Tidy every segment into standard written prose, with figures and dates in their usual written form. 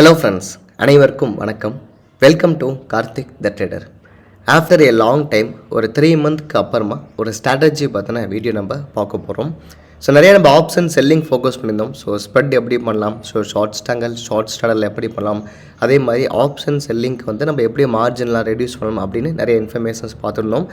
Hello friends, அனைவருக்கும் வணக்கம். Welcome to Karthik the trader. After a long time ஒரு 3 மந்த்க்கு அப்புறமா ஒரு ஸ்ட்ராட்டஜி பார்த்தின வீடியோ நம்ம பார்க்க போகிறோம். ஸோ நிறைய நம்ம ஆப்ஷன் செல்லிங் ஃபோக்கஸ் பண்ணியிருந்தோம். ஸோ ஸ்ப்ரெட் எப்படி பண்ணலாம், ஸோ ஷார்ட் ஸ்டாண்டல் எப்படி பண்ணலாம், அதே மாதிரி ஆப்ஷன் செல்லிங்க்கு வந்து நம்ம எப்படி மார்ஜின்லாம் ரெடியூஸ் பண்ணலாம் அப்படின்னு நிறைய இன்ஃபர்மேஷன்ஸ் பார்த்துருந்தோம்.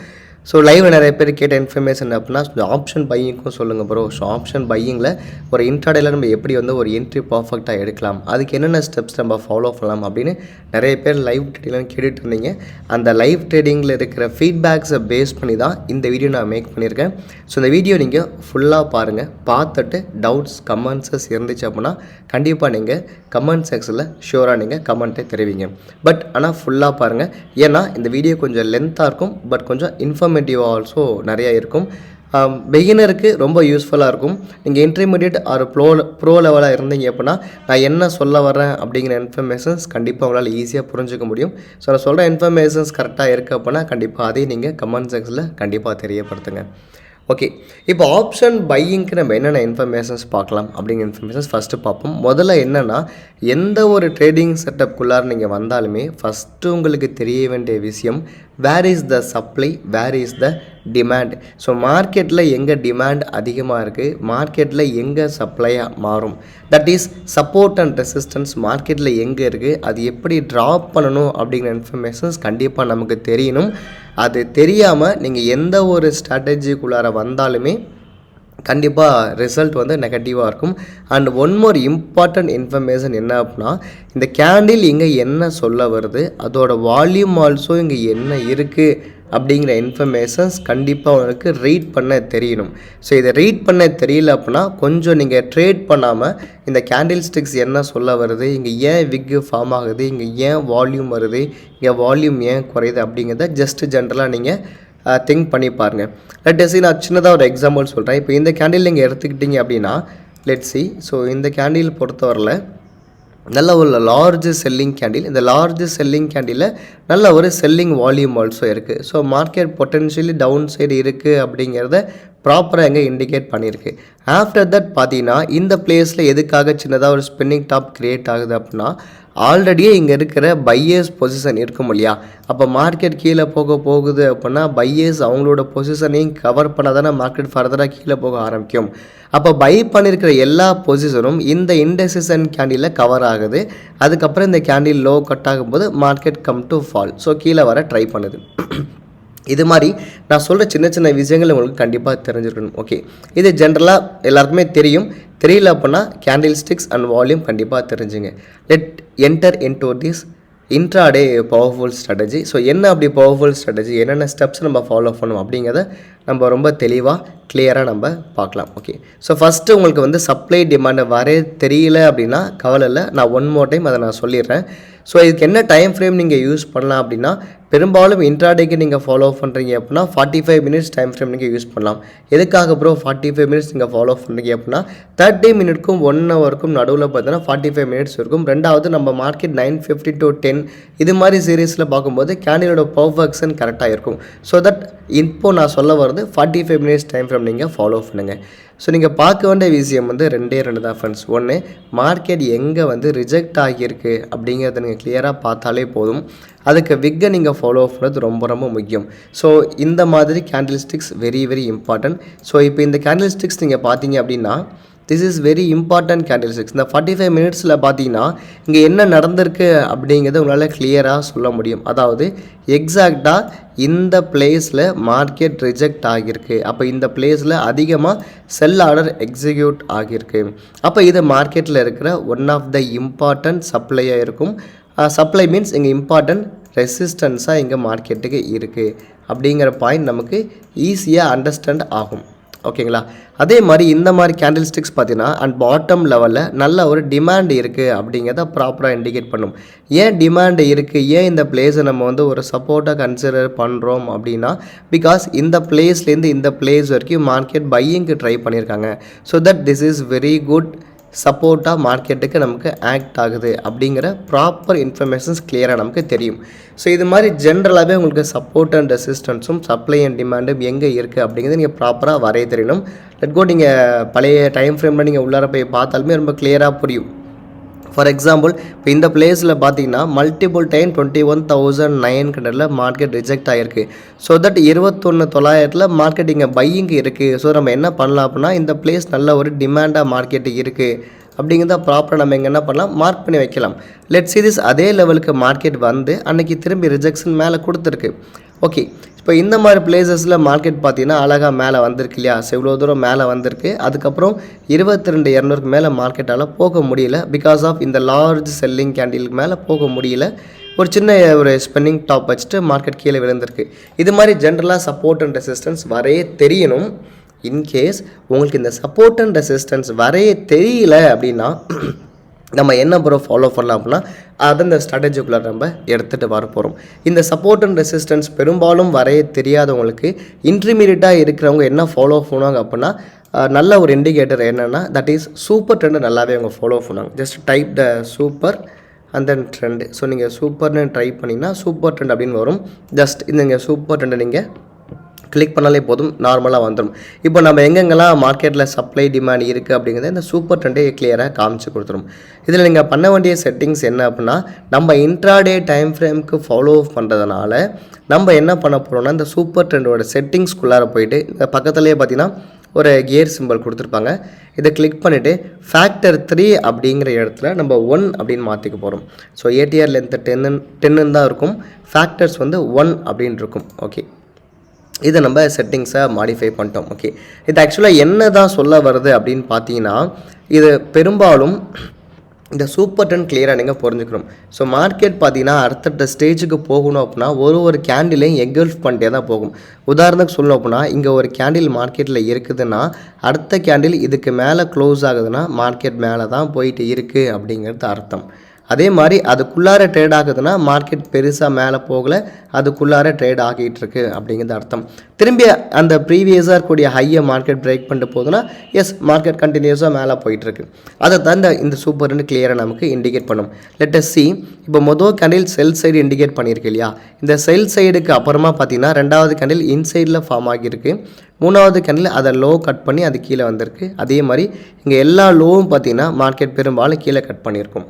ஸோ லைவில் நிறைய பேர் கேட்ட இன்ஃபர்மேஷன் அப்படின்னா ஆப்ஷன் பையிங்க்கும் சொல்லுங்கள் ப்ரோ. ஸோ ஆப்ஷன் பையிங்கில் ஒரு இன்ட்ராடேயில் நம்ம எப்படி வந்து ஒரு என்ட்ரி பர்ஃபெக்டாக எடுக்கலாம், அதுக்கு என்னென்ன ஸ்டெப்ஸ் நம்ம ஃபாலோ பண்ணலாம் அப்படின்னு நிறைய பேர் லைவ் ட்ரேடிங்லாம் கேட்டுட்டு இருந்தீங்க. அந்த லைவ் ட்ரேடிங்கில் இருக்கிற ஃபீட்பேக்ஸை பேஸ் பண்ணி தான் இந்த வீடியோ நான் மேக் பண்ணியிருக்கேன். ஸோ இந்த வீடியோ நீங்கள் ஃபுல்லாக பாருங்கள். பார்த்துட்டு டவுட்ஸ் கமெண்ட்ஸஸ் இருந்துச்சு அப்படின்னா கண்டிப்பாக நீங்கள் கமெண்ட் செக்ஷனில் ஷூராக நீங்கள் கமெண்ட்டை தெரிவிங்க. பட் ஆனால் ஃபுல்லாக பாருங்கள், ஏன்னா இந்த வீடியோ கொஞ்சம் லென்த்தாக இருக்கும், பட் கொஞ்சம் இன்ஃபர்மேட்டிவாக ஆல்சோ நிறையா இருக்கும். பிகினருக்கு ரொம்ப யூஸ்ஃபுல்லாக இருக்கும். நீங்கள் இன்டர்மீடியட் ஆர் ப்ரோ லெவலாக இருந்தீங்க அப்படின்னா நான் என்ன சொல்ல வரேன் அப்படிங்கிற இன்ஃபர்மேஷன்ஸ் கண்டிப்பாக உங்களால் ஈஸியாக புரிஞ்சுக்க முடியும். ஸோ நான் சொல்கிற இன்ஃபர்மேஷன்ஸ் கரெக்டாக இருக்குது அப்படின்னா கண்டிப்பாக அதையும் நீங்கள் கமெண்ட் செக்ஷனில் கண்டிப்பாக தெரியப்படுத்துங்க. ஓகே, இப்போ ஆப்ஷன் பையிங்க்கு நம்ம என்னென்ன இன்ஃபர்மேஷன்ஸ் பார்க்கலாம் அப்படிங்கிற இன்ஃபர்மேஷன்ஸ் ஃபஸ்ட்டு பார்ப்போம். முதல்ல என்னென்னா, எந்த ஒரு ட்ரேடிங் செட்டப்குள்ளார நீங்கள் வந்தாலுமே ஃபஸ்ட்டு உங்களுக்கு தெரிய வேண்டிய விஷயம், where is the supply, where is the demand. So மார்க்கெட்டில் எங்கே டிமாண்ட் அதிகமாக இருக்குது, மார்க்கெட்டில் எங்கே சப்ளையாக மாறும், that is support and resistance மார்க்கெட்டில் எங்கே இருக்குது, அது எப்படி ட்ராப் பண்ணணும் அப்படிங்கிற இன்ஃபர்மேஷன்ஸ் கண்டிப்பாக நமக்கு தெரியணும். அது தெரியாமல் நீங்கள் எந்த ஒரு ஸ்ட்ராட்டஜிக்குள்ளார வந்தாலுமே கண்டிப்பாக ரிசல்ட் வந்து நெகட்டிவாக இருக்கும். And one more important information என்ன அப்படின்னா, இந்த கேண்டில் இங்கே என்ன சொல்ல வருது, அதோட வால்யூம் ஆல்சோ இங்கே என்ன இருக்குது அப்படிங்கிற இன்ஃபர்மேஷன்ஸ் கண்டிப்பாக உங்களுக்கு ரீட் பண்ண தெரியணும். ஸோ இதை ரீட் பண்ண தெரியல அப்படின்னா கொஞ்சம் நீங்கள் ட்ரேட் பண்ணாமல் இந்த கேண்டில் ஸ்டிக்ஸ் என்ன சொல்ல வருது, இங்கே ஏன் விக்கு ஃபார்ம் ஆகுது, இங்கே ஏன் வால்யூம் வருது, இங்கே வால்யூம் ஏன் குறையுது அப்படிங்கிறத ஜஸ்ட்டு ஜென்ரலாக நீங்கள் திங்க் பண்ணி பாருங்கள். லெட்ஸ் நான் சின்னதாக ஒரு எக்ஸாம்பிள் சொல்கிறேன். இப்போ இந்த கேண்டில் நீங்கள் எடுத்துக்கிட்டீங்க அப்படின்னா லெட்ஸ் சி. ஸோ இந்த கேண்டில் பொறுத்தவரையில் நல்ல ஒரு லார்ஜ் செல்லிங் கேண்டில். இந்த லார்ஜ் செல்லிங் கேண்டிலில் நல்ல ஒரு செல்லிங் வால்யூம் ஆல்சோ இருக்குது. So market potentially down side இருக்குது அப்படிங்கிறத ப்ராப்பராக எங்கே இண்டிகேட் பண்ணியிருக்கு. ஆஃப்டர் தட் பார்த்தீங்கன்னா இந்த பிளேஸில் எதுக்காக சின்னதாக ஒரு ஸ்பின்னிங் டாப் க்ரியேட் ஆகுது அப்படின்னா, ஆல்ரெடியே இங்கே இருக்கிற பையர்ஸ் பொசிஷன் இருக்கும் இல்லையா. அப்போ மார்க்கெட் கீழே போகுது அப்படின்னா பையர்ஸ் அவங்களோட பொசிஷனையும் கவர் பண்ணால் தானே மார்க்கெட் ஃபர்தராக கீழே போக ஆரம்பிக்கும். அப்போ பை பண்ணியிருக்கிற எல்லா பொசிஷனும் இந்த இண்டெசிஷன் கேண்டிலில் கவர் ஆகுது. அதுக்கப்புறம் இந்த கேண்டில் லோ கட் ஆகும்போது market come to fall. So கீழே வர ட்ரை பண்ணுது. இது மாதிரி நான் சொல்கிற சின்ன சின்ன விஷயங்கள் உங்களுக்கு கண்டிப்பாக தெரிஞ்சிருக்கணும். ஓகே, இது ஜென்ரலாக எல்லாருக்குமே தெரியும். தெரியல அப்படின்னா கேண்டில் ஸ்டிக்ஸ் அண்ட் வால்யூம் கண்டிப்பாக தெரிஞ்சுங்க. Let enter into this intraday powerful strategy. So என்ன அப்படி பவர்ஃபுல் ஸ்ட்ராட்டஜி, என்னென்ன ஸ்டெப்ஸ் நம்ம ஃபாலோ பண்ணணும் அப்படிங்கிறத நம்ம ரொம்ப தெளிவாக கிளியராக நம்ம பார்க்கலாம். ஓகே, ஸோ ஃபஸ்ட்டு உங்களுக்கு வந்து சப்ளை டிமாண்ட் வரே தெரியல அப்படின்னா கவலை இல்லை, நான் ஒன் மோர் டைம் அதை நான் சொல்லிடுறேன். ஸோ இதுக்கு என்ன டைம் ஃப்ரேம் நீங்கள் யூஸ் பண்ணலாம் அப்படின்னா, பெரும்பாலும் இன்ட்ராடேக்கு நீங்கள் ஃபாலோ பண்ணுறீங்க அப்படின்னா 45 மினிட்ஸ் டைம் ஃப்ரேம் நீங்கள் யூஸ் பண்ணலாம். எதுக்காக ப்ரோ 45 மினிட்ஸ் நீங்கள் ஃபாலோ பண்ணுறீங்க அப்படின்னா, 30 மினிட்க்கும் 1 ஹவருக்கும் நடுவில் பார்த்தீங்கன்னா 45 மினிட்ஸ் இருக்கும். ரெண்டாவது நம்ம மார்க்கெட் 9:50 to 10 இது மாதிரி சீரீஸில் பார்க்கும்போது கேண்டிலோட பர்ஃபெக்ஷன் கரெக்டாக இருக்கும். ஸோ தட் இப்போ நான் சொல்ல வருது 45 மினிட்ஸ் டைம் ஃப்ரேம் நீங்கள் ஃபாலோ பண்ணுங்கள். ஸோ நீங்கள் பார்க்க வேண்டிய விஷயம் வந்து ரெண்டே தான் ஃப்ரெண்ட்ஸ். ஒன்று, மார்க்கெட் எங்கே வந்து ரிஜெக்ட் ஆகியிருக்கு அப்படிங்கிறத நீங்கள் கிளியராக பார்த்தாலே போதும். அதுக்கு விக்கை நீங்கள் ஃபாலோ பண்ணுறது ரொம்ப ரொம்ப முக்கியம். ஸோ இந்த மாதிரி candle sticks very very important. So இப்போ இந்த கேண்டில் ஸ்டிக்ஸ் நீங்கள் பார்த்தீங்க அப்படின்னா this is very important candle sticks. இந்த 45 மினிட்ஸில் பார்த்தீங்கன்னா இங்கே என்ன நடந்திருக்கு அப்படிங்கிறத உங்களால் கிளியராக சொல்ல முடியும். அதாவது எக்ஸாக்டாக இந்த பிளேஸில் மார்க்கெட் ரிஜெக்ட் ஆகியிருக்கு. அப்போ இந்த பிளேஸில் அதிகமாக செல் ஆர்டர் எக்ஸிக்யூட் ஆகியிருக்கு. அப்போ இது மார்க்கெட்டில் இருக்கிற ஒன் ஆஃப் த இம்பார்ட்டன்ட் சப்ளையாக இருக்கும். சப்ளை மீன்ஸ் இங்கே இம்பார்ட்டன்ட் ரெசிஸ்டன்ஸாக இங்கே மார்க்கெட்டுக்கு இருக்குது அப்படிங்கிற பாயிண்ட் நமக்கு ஈஸியாக அண்டர்ஸ்டாண்ட் ஆகும். ஓகேங்களா. அதே மாதிரி இந்த மாதிரி கேண்டில் ஸ்டிக்ஸ் பார்த்தீங்கன்னா அண்ட் பாட்டம் லெவலில் நல்ல ஒரு டிமாண்ட் இருக்குது அப்படிங்கிறத ப்ராப்பராக இண்டிகேட் பண்ணும். ஏன் டிமாண்ட் இருக்குது, ஏன் இந்த பிளேஸை நம்ம வந்து ஒரு சப்போர்ட்டாக கன்சிடர் பண்ணுறோம் அப்படின்னா, பிகாஸ் இந்த பிளேஸ்லேருந்து இந்த பிளேஸ் வரைக்கும் மார்க்கெட் பையிங்க்கு ட்ரை பண்ணியிருக்காங்க. So that this is very good சப்போர்ட்டாக மார்க்கெட்டுக்கு நமக்கு ஆக்ட் ஆகுது அப்படிங்கிற ப்ராப்பர் இன்ஃபர்மேஷன்ஸ் கிளியராக நமக்கு தெரியும். ஸோ இது மாதிரி ஜென்ரலாகவே உங்களுக்கு சப்போர்ட் அண்ட் ரெசிஸ்டன்ஸும் சப்ளை அண்ட் டிமாண்டும் எங்கே இருக்குது அப்படிங்கிறது நீங்கள் ப்ராப்பராக வரைய தெரியணும். லெட் கோ நீங்கள் பழைய டைம் ஃப்ரேமில் நீங்கள் உள்ளார போய் பார்த்தாலுமே ரொம்ப கிளியராக புரியும். ஃபார் எக்ஸாம்பிள் இப்போ இந்த பிளேஸில் பார்த்தீங்கன்னா மல்டிபிள் டைம் 21,900 மார்க்கெட் ரிஜெக்ட் ஆகிருக்கு. ஸோ தட் 21,900 மார்க்கெட் இங்கே பையிங் இருக்குது. ஸோ நம்ம என்ன பண்ணலாம் அப்படின்னா இந்த பிளேஸ் நல்ல ஒரு டிமாண்டாக மார்க்கெட்டு இருக்குது அப்படிங்கிறத ப்ராப்பராக நம்ம இங்கே என்ன பண்ணலாம் மார்க் பண்ணி வைக்கலாம். லெட் சீரிஸ் அதே லெவலுக்கு மார்க்கெட் வந்து அன்றைக்கி திரும்பி ரிஜெக்ஷன் மேலே கொடுத்துருக்கு. ஓகே, இப்போ இந்த மாதிரி பிளேசஸில் மார்க்கெட் பார்த்தீங்கன்னா அழகாக மேலே வந்திருக்கு இல்லையா? ஸோ இவ்வளோ தூரம் மேலே வந்திருக்கு. அதுக்கப்புறம் 22,200க்கு மேலே மார்க்கெட்டால் போக முடியல. பிகாஸ் ஆஃப் இந்த லார்ஜ் செல்லிங் கேண்டிலுக்கு மேலே போக முடியல. ஒரு சின்ன ஒரு ஸ்பென்னிங் டாப் வச்சுட்டு மார்க்கெட் கீழே விழுந்திருக்கு. இது மாதிரி ஜென்ரலாக சப்போர்ட் அண்ட் ரெசிஸ்டன்ஸ் வரையே தெரியணும். இன்கேஸ் உங்களுக்கு இந்த சப்போர்ட் அண்ட் ரெசிஸ்டன்ஸ் வரையே தெரியல அப்படின்னா நம்ம என்ன ப்ரோ ஃபாலோ பண்ணலாம் அப்படின்னா அதை இந்த ஸ்ட்ராட்டஜிக்குள்ளே நம்ம எடுத்துகிட்டு வர போகிறோம். இந்த சப்போர்ட் அண்ட் ரெசிஸ்டன்ஸ் பெரும்பாலும் வரைய தெரியாதவங்களுக்கு இன்டர்மீடியட்டாக இருக்கிறவங்க என்ன ஃபாலோ பண்ணுவாங்க அப்படின்னா நல்ல ஒரு இண்டிகேட்டர் என்னென்னா தட் இஸ் சூப்பர் ட்ரெண்டு நல்லாவே அவங்க ஃபாலோ பண்ணுவாங்க. Just type the super and then trend. So நீங்கள் சூப்பர்னு ட்ரை பண்ணிங்கன்னா சூப்பர் ட்ரெண்ட் அப்படின்னு வரும். ஜஸ்ட் இந்த சூப்பர் ட்ரெண்டை நீங்கள் கிளிக் பண்ணாலே போதும், நார்மலாக வந்துடும். இப்போ நம்ம எங்கெங்கெல்லாம் மார்க்கெட்டில் சப்ளை டிமாண்ட் இருக்குது அப்படிங்கிறத இந்த சூப்பர் ட்ரெண்டே கிளியராக காமிச்சு கொடுத்துரும். இதில் நீங்கள் பண்ண வேண்டிய செட்டிங்ஸ் என்ன அப்படின்னா நம்ம இன்ட்ராடே டைம் ஃப்ரேமுக்கு ஃபாலோ பண்ணுறதுனால நம்ம என்ன பண்ண போகிறோம்னா இந்த சூப்பர் ட்ரெண்டோட செட்டிங்ஸ்குள்ளார போயிட்டு இந்த பக்கத்துலேயே பார்த்தீங்கன்னா ஒரு கியர் சிம்பிள் கொடுத்துருப்பாங்க. இதை கிளிக் பண்ணிவிட்டு ஃபேக்டர் 3 அப்படிங்கிற இடத்துல நம்ம 1 அப்படின்னு மாற்றிக்க போகிறோம். ஸோ ஏடிஆர் லென்த்து 10 தான் இருக்கும், ஃபேக்டர்ஸ் வந்து 1 அப்படின்னு இருக்கும். ஓகே, இதை நம்ம செட்டிங்ஸை மாடிஃபை பண்ணிட்டோம். ஓகே, இது ஆக்சுவலாக என்ன தான் சொல்ல வருது அப்படின்னு பார்த்தீங்கன்னா இது பெரும்பாலும் இந்த சூப்பர் ட்ரெண்ட் கிளியராக நீங்கள் புரிஞ்சுக்கணும். ஸோ மார்க்கெட் பார்த்தீங்கன்னா அடுத்த ஸ்டேஜுக்கு போகணும் அப்படின்னா ஒரு கேண்டிலையும் எங்கல்ஃப் பண்ணிட்டே தான் போகும். உதாரணத்துக்கு சொல்லணும் அப்படின்னா இங்கே ஒரு கேண்டில் மார்க்கெட்டில் இருக்குதுன்னா அடுத்த கேண்டில் இதுக்கு மேலே க்ளோஸ் ஆகுதுன்னா மார்க்கெட் மேலே தான் போயிட்டு இருக்குது அப்படிங்கிறது அர்த்தம். அதே மாதிரி அதுக்குள்ளார ட்ரேட் ஆகுதுன்னா மார்க்கெட் பெருசாக மேலே போகலை, அதுக்குள்ளார ட்ரேட் ஆகிட்டு இருக்கு அப்படிங்கிறது அர்த்தம். திரும்பி அந்த ப்ரீவியஸாக இருக்கக்கூடிய ஹையை மார்க்கெட் பிரேக் பண்ணிட்டு போகுதுன்னா எஸ் மார்க்கெட் கண்டினியூஸாக மேலே போயிட்டுருக்கு. அதை தான் இந்த சூப்பர்னு கிளியராக நமக்கு இண்டிகேட் பண்ணும். லெட் அஸ் see இப்போ மொதல் கேண்டில் செல் சைடு இண்டிகேட் பண்ணியிருக்கு இல்லையா? இந்த செல் சைடுக்கு அப்புறமா பார்த்தீங்கன்னா ரெண்டாவது கேண்டில் இன்சைடில் ஃபார்ம் ஆகியிருக்கு. மூணாவது கேண்டில் அதை லோ கட் பண்ணி அது கீழே வந்திருக்கு. அதே மாதிரி இங்கே எல்லா லோவும் பார்த்தீங்கன்னா மார்க்கெட் பெரும்பாலும் கீழே கட் பண்ணியிருக்கும்.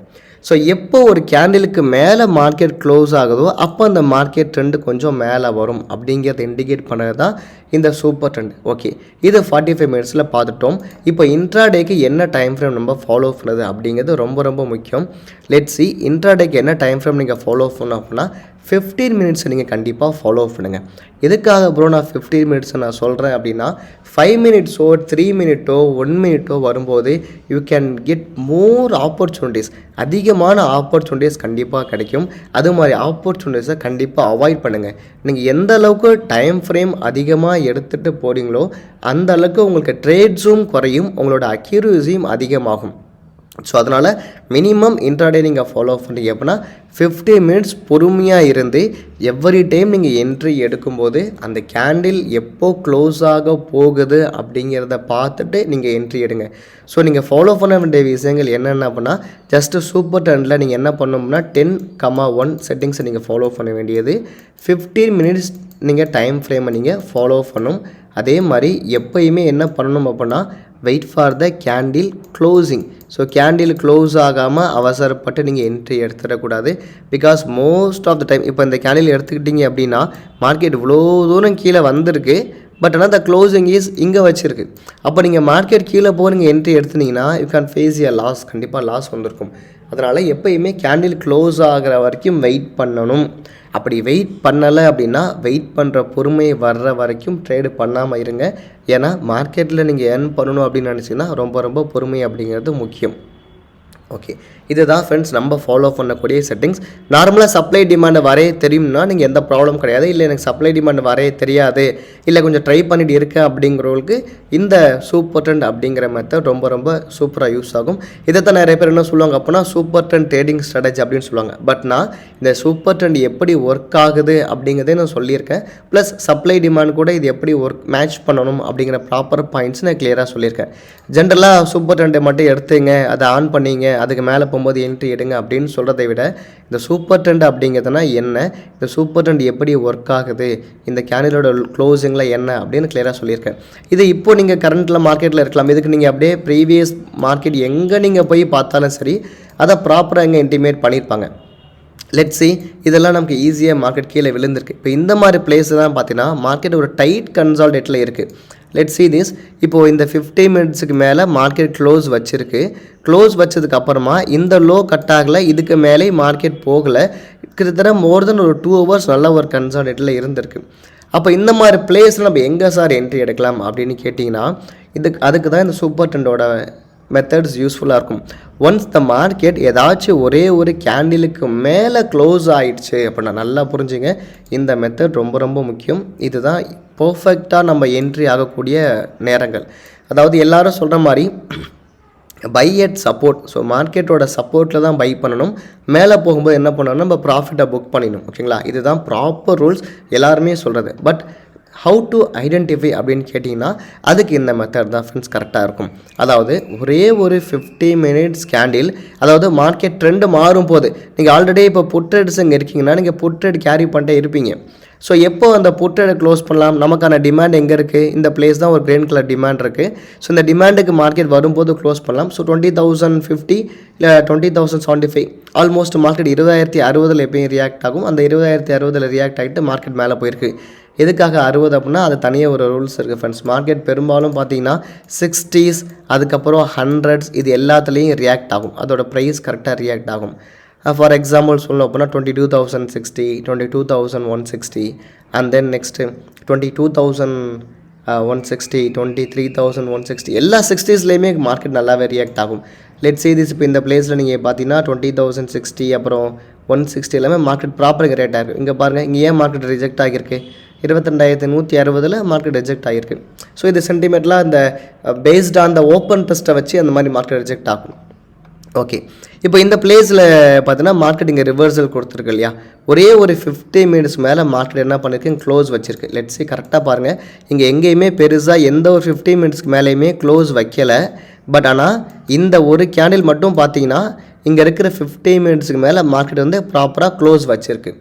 ஸோ எப்போ ஒரு கேண்டிலுக்கு மேலே மார்க்கெட் க்ளோஸ் ஆகுதோ அப்போ அந்த மார்க்கெட் ட்ரெண்டு கொஞ்சம் மேலே வரும் அப்படிங்கிறத இண்டிகேட் பண்ணுறது தான் இந்த சூப்பர் ட்ரெண்ட். ஓகே, இது 45 மினிட்ஸில் பார்த்துட்டோம். இப்போ இன்ட்ராடேக்கு என்ன டைம் ஃப்ரேம் நம்ம ஃபாலோ பண்ணுறது அப்படிங்கிறது ரொம்ப ரொம்ப முக்கியம். லெட்ஸ் see இன்ட்ராடேக்கு என்ன டைம் ஃப்ரேம் நீங்கள் ஃபாலோ பண்ணணும் அப்படின்னா 15 மினிட்ஸ் நீங்கள் கண்டிப்பாக ஃபாலோ பண்ணுங்கள். எதுக்காக ப்ரோ நான் 15 மினிட்ஸ் நான் சொல்கிறேன் அப்படின்னா 5 மினிட்ஸோ 3 மினிட்டோ 1 மினிட்டோ வரும்போது you can get more opportunities, அதிகமான ஆப்பர்ச்சுனிட்டிஸ் கண்டிப்பாக கிடைக்கும். அது மாதிரி ஆப்பர்ச்சுனிட்டிஸை கண்டிப்பாக அவாய்ட் பண்ணுங்கள். நீங்கள் எந்த அளவுக்கு டைம் ஃப்ரேம் அதிகமாக எடுத்துகிட்டு போகிறீங்களோ அந்த அளவுக்கு உங்களுக்கு ட்ரேட்ஸும் குறையும், உங்களோட அக்யூரசியும் அதிகமாகும். ஸோ அதனால் மினிமம் இன்ட்ராடே நீங்கள் ஃபாலோ பண்ணுறீங்க அப்படின்னா 15 மினிட்ஸ் பொறுமையாக இருந்து எவ்ரி டைம் நீங்கள் என்ட்ரி எடுக்கும்போது அந்த கேண்டில் எப்போ க்ளோஸ் ஆக போகுது அப்படிங்கிறத பார்த்துட்டு நீங்கள் என்ட்ரி எடுங்க. ஸோ நீங்கள் ஃபாலோ பண்ண வேண்டிய விஷயங்கள் என்னென்ன அப்படின்னா ஜஸ்ட்டு சூப்பர் ட்ரெண்டில் நீங்கள் என்ன பண்ணணும்னா 10,1 செட்டிங்ஸை நீங்கள் ஃபாலோ பண்ண வேண்டியது. 15 மினிட்ஸ் நீங்கள் டைம் ஃப்ரேமை நீங்கள் ஃபாலோ பண்ணணும். அதே மாதிரி எப்போயுமே என்ன பண்ணணும் அப்படின்னா wait for the candle closing. So candle close ஆகாமல் அவசரப்பட்டு நீங்கள் என்ட்ரி எடுத்துடக்கூடாது. Because most of the time இப்போ இந்த கேண்டில் எடுத்துக்கிட்டிங்க அப்படின்னா மார்க்கெட் இவ்வளோ தூரம் கீழே வந்திருக்கு, பட் ஆனால் த க்ளோசிங் இஸ் இங்கே வச்சுருக்கு. அப்போ நீங்கள் மார்க்கெட் கீழே போக நீங்கள் என்ட்ரி எடுத்துனீங்கன்னா you can face a loss, கண்டிப்பாக லாஸ் வந்திருக்கும். அதனால் எப்போயுமே கேண்டில் க்ளோஸ் ஆகிற வரைக்கும் வெயிட் பண்ணணும். அப்படி வெயிட் பண்ணலை அப்படின்னா வெயிட் பண்ணுற பொறுமை வர்ற வரைக்கும் ட்ரேடு பண்ணாமல் இருங்க. ஏன்னா மார்க்கெட்டில் நீங்கள் ஏர்ன் பண்ணணும் அப்படின்னு நினச்சிங்கன்னா ரொம்ப ரொம்ப பொறுமை அப்படிங்கிறது முக்கியம். ஓகே, இதுதான் ஃப்ரெண்ட்ஸ் நம்ம ஃபாலோ பண்ணக்கூடிய செட்டிங்ஸ். நார்மலாக சப்ளை டிமாண்டை வரைய தெரியும்னா நீங்கள் எந்த ப்ராப்ளம் கிடையாது. இல்லை எனக்கு சப்ளை டிமாண்ட் வரைய தெரியாது, இல்லை கொஞ்சம் ட்ரை பண்ணிட்டு இருக்கேன் அப்படிங்கிறவங்களுக்கு இந்த சூப்பர் ட்ரெண்ட் அப்படிங்கிற மெத்தட் ரொம்ப ரொம்ப சூப்பராக யூஸ் ஆகும். இதை தான் நிறைய பேர் என்ன சொல்லுவாங்க அப்படின்னா சூப்பர் ட்ரெண்ட் ட்ரேடிங் ஸ்ட்ராட்டஜி அப்படின்னு சொல்லுவாங்க. பட் நான் இந்த சூப்பர் ட்ரெண்ட் எப்படி ஒர்க் ஆகுது அப்படிங்கிறதே நான் சொல்லியிருக்கேன். ப்ளஸ் சப்ளை டிமாண்ட் கூட இது எப்படி ஒர்க் மேட்ச் பண்ணணும் அப்படிங்கிற ப்ராப்பர் பாயிண்ட்ஸ் நான் கிளியராக சொல்லியிருக்கேன். ஜென்ரலாக சூப்பர் ட்ரெண்டை மட்டும் எடுத்துங்க, அதை ஆன் பண்ணிங்க, அதுக்கு மேலே போகும்போது என்ட்ரி எடுங்க அப்படின்னு சொல்கிறத விட இந்த சூப்பர் ட்ரெண்ட் அப்படிங்கிறதுனா என்ன, இந்த சூப்பர் ட்ரெண்ட் எப்படி ஒர்க் ஆகுது, இந்த கேண்டிலோட க்ளோசிங்கில் என்ன அப்படின்னு கிளியராக சொல்லியிருக்கேன். இது இப்போ நீங்கள் கரண்ட்டில் மார்க்கெட்டில் இருக்கலாம். இதுக்கு நீங்கள் அப்படியே ப்ரீவியஸ் மார்க்கெட் எங்கே நீங்கள் போய் பார்த்தாலும் சரி அதை ப்ராப்பராக எங்கே இன்டிமேட் பண்ணியிருப்பாங்க. லெட்ஸ் சி இதெல்லாம் நமக்கு ஈஸியாக மார்க்கெட் கீழே விழுந்திருக்கு. இப்போ இந்த மாதிரி பிளேஸ் தான் பார்த்தீங்கன்னா மார்க்கெட் ஒரு டைட் கன்சால்டேட்டில் இருக்குது. Let's see this. இப்போது இந்த 50 மினிட்ஸுக்கு மேலே மார்க்கெட் க்ளோஸ் வச்சுருக்கு. க்ளோஸ் வச்சதுக்கு அப்புறமா இந்த லோ கட் ஆகலை, இதுக்கு மேலே மார்க்கெட் போகலை. கிட்டத்தட்ட மோர் தென் ஒரு 2 ஹவர்ஸ் நல்ல ஒரு கன்சால்டேட்டில் இருந்திருக்கு. அப்போ இந்த மாதிரி பிளேஸில் நம்ம எங்கே சார் என்ட்ரி எடுக்கலாம் அப்படின்னு கேட்டிங்கன்னா அதுக்கு தான் இந்த சூப்பர் ட்ரெண்டோட மெத்தட்ஸ் யூஸ்ஃபுல்லாக இருக்கும். ஒன்ஸ் த மார்க்கெட் ஏதாச்சும் ஒரே ஒரு கேண்டிலுக்கு மேலே க்ளோஸ் ஆகிடுச்சு அப்படின்னா நல்லா புரிஞ்சுங்க, இந்த மெத்தட் ரொம்ப ரொம்ப முக்கியம். இதுதான் பர்ஃபெக்டாக நம்ம என்ட்ரி ஆகக்கூடிய நேரங்கள். அதாவது எல்லாரும் சொல்கிற மாதிரி பை அட் சப்போர்ட். ஸோ மார்க்கெட்டோட சப்போர்ட்டில் தான் பை பண்ணணும். மேலே போகும்போது என்ன பண்ணணும், நம்ம ப்ராஃபிட்டை புக் பண்ணிடணும். ஓகேங்களா, இதுதான் ப்ராப்பர் ரூல்ஸ் எல்லாருமே சொல்கிறது. பட் ஹவு டு ஐடென்டிஃபை அப்படின்னு கேட்டிங்கன்னா அதுக்கு இந்த மெத்தட் தான் ஃப்ரெண்ட்ஸ் கரெக்டாக இருக்கும். அதாவது ஒரே ஒரு 50 மினிட்ஸ் கேண்டில், அதாவது மார்க்கெட் ட்ரெண்டு மாறும் போது நீங்கள் ஆல்ரெடி இப்போ புட் ட்ரேட்ஸ் இங்கே இருக்கீங்கன்னா நீங்கள் புட் ட்ரேட் கேரி பண்ணிட்டே இருப்பீங்க. ஸோ எப்போ அந்த புட் ட்ரேடை க்ளோஸ் பண்ணலாம், நமக்கான டிமாண்ட் எங்கே இருக்குது, இந்த பிளேஸ் தான் ஒரு கிரீன் கலர் டிமாண்ட் இருக்குது. ஸோ இந்த டிமாண்டுக்கு மார்க்கெட் வரும்போது க்ளோஸ் பண்ணலாம். ஸோ 20,050 இல்லை 20,075 ஆல்மோஸ்ட் மார்க்கெட் 20,060 எப்பயும் ரியாக்ட் ஆகும். அந்த 20,060 ரியாக்ட் ஆகிட்டு மார்க்கெட் மேலே போயிருக்கு. எதுக்காக 60 அப்படின்னா அது தனியாக ஒரு ரூல்ஸ் இருக்குது ஃப்ரெண்ட்ஸ். மார்க்கெட் பெரும்பாலும் பார்த்தீங்கன்னா 60s அதுக்கப்புறம் 100s இது எல்லாத்துலேயும் ரியாக்ட் ஆகும். அதோட ப்ரைஸ் கரெக்டாக ரியாக்ட் ஆகும். ஃபார் எக்ஸாம்பிள் சொல்லணும் அப்படின்னா 22,060, 22,160 அண்ட் தென் நெக்ஸ்ட்டு 22,160, 23,160 எல்லா 60ஸ்லேயுமே மார்க்கெட் நல்லாவே ரியாக்ட் ஆகும். Let's say this. இப்போ இந்த பிளேஸில் நீங்கள் பார்த்தீங்கன்னா 20,060 அப்புறம் 160 எல்லாமே மார்க்கெட் ப்ராப்பராக ரேட் ஆகிருக்கு. இங்கே பாருங்கள், இங்கே ஏன் மார்க்கெட் ரிஜெக்ட் ஆகியிருக்கு, 22,160 மார்க்கெட் ரிஜெக்ட் ஆகிருக்கு. ஸோ இது சென்டிமெண்ட்லாம் இந்த பேஸ்ட் ஆன் த ஓப்பன் டெஸ்ட்டை வச்சு அந்த மாதிரி மார்க்கெட் ரிஜெக்ட் ஆகும். ஓகே, இப்போ இந்த பிளேஸில் பார்த்தீங்கன்னா மார்க்கெட் இங்கே ரிவர்சல் கொடுத்துருக்கு இல்லையா, ஒரே ஒரு 50 மினிட்ஸ் மேலே மார்க்கெட் என்ன பண்ணியிருக்கு, க்ளோஸ் வச்சிருக்கு. லெட்ஸ் கரெக்டாக பாருங்கள், இங்கே எங்கேயுமே பெருசாக எந்த ஒரு 50 மினிட்ஸ்க்கு மேலேயுமே க்ளோஸ் வைக்கலை. பட் ஆனால் இந்த ஒரு கேண்டில் மட்டும் பார்த்தீங்கன்னா இங்கே இருக்கிற 50 மினிட்ஸுக்கு மேலே மார்க்கெட் வந்து ப்ராப்பராக க்ளோஸ் வச்சுருக்கு.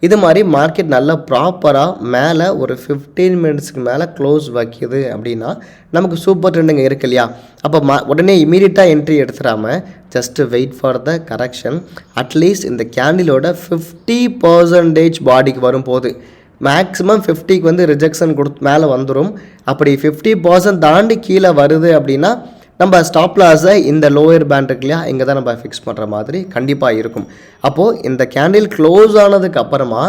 இது மாதிரி மார்க்கெட் நல்லா ப்ராப்பராக மேலே ஒரு 15 மினிட்ஸ்க்கு மேலே க்ளோஸ் வைக்கிது அப்படின்னா நமக்கு சூப்பர் ட்ரெண்டுங்க இருக்குது இல்லையா. அப்போ உடனே இமீடியட்டாக என்ட்ரி எடுத்துடாமல் just wait for the correction. At least இந்த கேண்டிலோட 50% பாடிக்கு வரும்போது மேக்ஸிமம் 50க்கு வந்து ரிஜெக்ஷன் மேலே வந்துடும். அப்படி 50% தாண்டி கீழே வருது அப்படின்னா நம்ம ஸ்டாப் லாஸை இந்த லோயர் பேண்ட் இருக்கு இல்லையா, இங்கே தான் நம்ம ஃபிக்ஸ் பண்ணுற மாதிரி கண்டிப்பாக இருக்கும். அப்போது இந்த கேண்டில் க்ளோஸ் ஆனதுக்கு அப்புறமா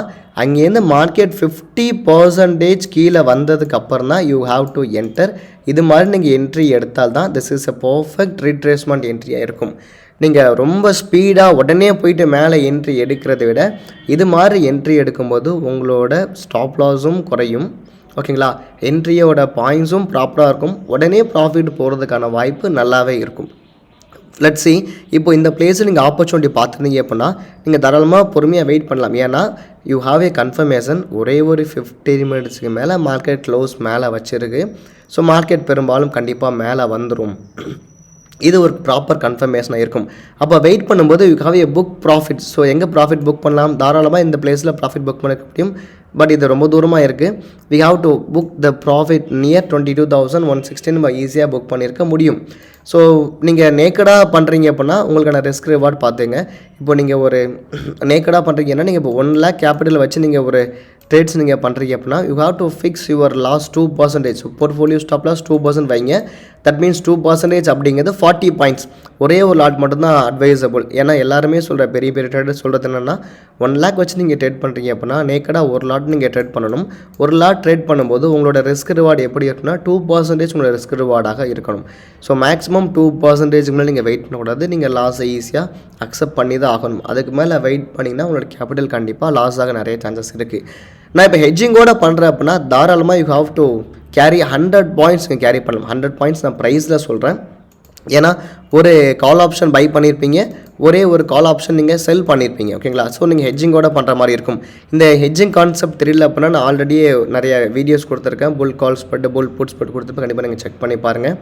அங்கேருந்து மார்க்கெட் 50% கீழே வந்ததுக்கு அப்புறம் தான் யூ ஹாவ் டு என்டர். இது மாதிரி நீங்கள் என்ட்ரி எடுத்தால் தான் this is a perfect retracement என்ட்ரியாக இருக்கும். நீங்கள் ரொம்ப ஸ்பீடாக உடனே போயிட்டு மேலே என்ட்ரி எடுக்கிறத விட இது மாதிரி என்ட்ரி எடுக்கும்போது உங்களோட ஸ்டாப் லாஸும் குறையும். ஓகேங்களா, என்ட்ரியோட பாயிண்ட்ஸும் ப்ராப்பராக இருக்கும். உடனே ப்ராஃபிட் போகிறதுக்கான வாய்ப்பு நல்லாவே இருக்கும். Let's see. இப்போ இந்த பிளேஸில் நீங்கள் ஆப்பர்ச்சுனிட்டி பார்த்துருந்தீங்க அப்படின்னா நீங்கள் தாராளமாக பொறுமையாக வெயிட் பண்ணலாம். ஏன்னா யூ ஹாவ் ஏ கன்ஃபர்மேஷன் ஒரே ஒரு 50 மினிட்ஸுக்கு மேலே மார்க்கெட் க்ளோஸ் மேலே வச்சுருக்கு. ஸோ மார்க்கெட் பெரும்பாலும் கண்டிப்பாக மேலே வந்துடும். இது ஒரு ப்ராப்பர் கன்ஃபர்மேஷனாக இருக்கும். அப்போ வெயிட் பண்ணும்போது you have a book profit. So எங்கே ப்ராஃபிட் புக் பண்ணலாம், தாராளமாக இந்த பிளேஸில் ப்ராஃபிட் புக் பண்ண முடியும். பட் இது ரொம்ப தூரமாக இருக்குது. We have to book the profit near 22,160 நம்ம ஈஸியாக புக் பண்ணியிருக்க முடியும். ஸோ நீங்கள் நேக்கடாக பண்ணுறீங்க அப்படின்னா உங்களுக்கான ரிஸ்க் ரிவார்ட் பார்த்துங்க. இப்போ நீங்கள் ஒரு நேக்கடாக பண்ணுறீங்கன்னா நீங்கள் இப்போ 1 lakh கேபிட்டல் வச்சு நீங்கள் ஒரு ட்ரேட்ஸ் நீங்கள் பண்ணுறீங்க அப்படின்னா you have to fix your loss 2%. Portfolio stop loss 2% வைங்க. தட் மீன்ஸ் 2% அப்படிங்கிறது 40 பாயிண்ட்ஸ். ஒரே ஒரு லாட் மட்டும்தான் அட்வைசபிள். ஏன்னா எல்லாருமே சொல்கிற பெரிய பெரிய ட்ரேடர் சொல்கிறது என்னென்னா 1 lakh வச்சு நீங்கள் ட்ரேட் பண்ணுறீங்க அப்படின்னா நேக்கடாக ஒரு லாட் நீங்கள் ட்ரேட் பண்ணணும். ஒரு லாட் ட்ரேட் பண்ணும்போது உங்களோட ரிஸ்க் ரிவார்டு எப்படி இருக்குன்னா 2% உங்களோட ரிஸ்க் ரிவார்டாக இருக்கணும். ஸோ மேக்ஸிமம் 2% மேலே நீங்கள் வெயிட் பண்ணக்கூடாது. நீங்கள் லாஸை ஈஸியாக அக்செப்ட் பண்ணி தான் ஆகணும். அதுக்கு மேலே வெயிட் பண்ணிங்கன்னா உங்களோட கேபிட்டல் கண்டிப்பாக லாஸ் ஆக நிறைய சான்சஸ் இருக்குது. நான் இப்போ ஹெட்ஜிங்கோட பண்ணுறேன் அப்படின்னா தாராளமாக you have to carry 100 points நீங்கள் கேரி பண்ணலாம். 100 பாயிண்ட்ஸ் நான் ப்ரைஸில் சொல்கிறேன். ஏன்னா ஒரு கால் ஆப்ஷன் பை பண்ணியிருப்பீங்க, ஒரே ஒரு கால் ஆப்ஷன் நீங்கள் செல் பண்ணியிருப்பீங்க. ஓகேங்களா, ஸோ நீங்கள் ஹெட்ஜிங்கோட பண்ணுற மாதிரி இருக்கும். இந்த ஹெட்ஜிங் கான்செப்ட் தெரியல அப்படின்னா நான் ஆல்ரெடியே நிறைய வீடியோஸ் கொடுத்துருக்கேன். புல் கால் ஸ்பெட், புல் புட் ஸ்பெட் கொடுத்துருப்பேன். கண்டிப்பாக நீங்கள் செக் பண்ணி பாருங்கள்.